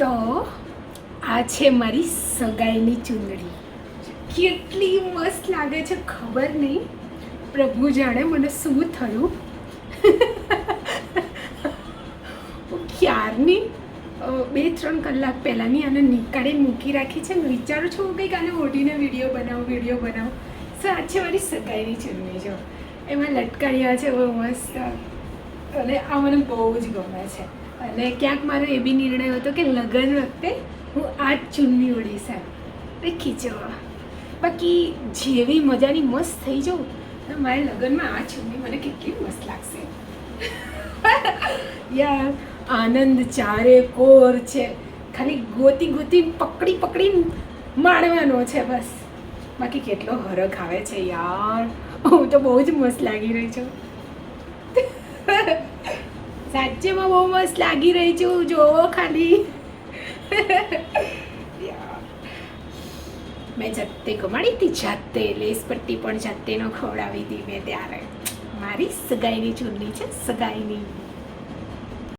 તો આ છે મારી સગાઈની ચૂંદડી. કેટલી મસ્ત લાગે છે ખબર નહીં, પ્રભુ જાણે મને શું થયું. ક્યારની 2-3 કલાક પહેલાંની આને નીકાળીને મૂકી રાખી છે ને વિચારું છું કંઈક આને ઓઢીને વિડીયો બનાવું. આ છે મારી સગાઈની ચૂંદડી. જો એમાં લટકાડ્યા છે બહુ મસ્ત, અને આ મને બહુ જ ગમે છે. અને ક્યાંક મારો એ બી નિર્ણય હતો કે લગ્ન વખતે હું આ જ ચૂંદડી ઓઢીશ. ખીચો બાકી જેવી મજાની મસ્ત થઈ જાઉં તો મારે લગ્નમાં આ ચૂંદડી મને કેટલી મસ્ત લાગશે. યાર આનંદ ચારે કોર છે, ખાલી ગોતી પકડી માણવાનો છે બસ. બાકી કેટલો હરખ આવે છે યાર, હું તો બહુ જ મસ્ત લાગી રહી છું. સાચેમાં બહુ મસ્ત લાગી રહી છું, જોવો ખાલી. મેં જાતે કમાડી હતી, જાતે લેસ પટ્ટી પણ જાતે ન ખવડાવી હતી મેં ત્યારે. મારી સગાઈની ચૂંદડી છે, સગાઈની.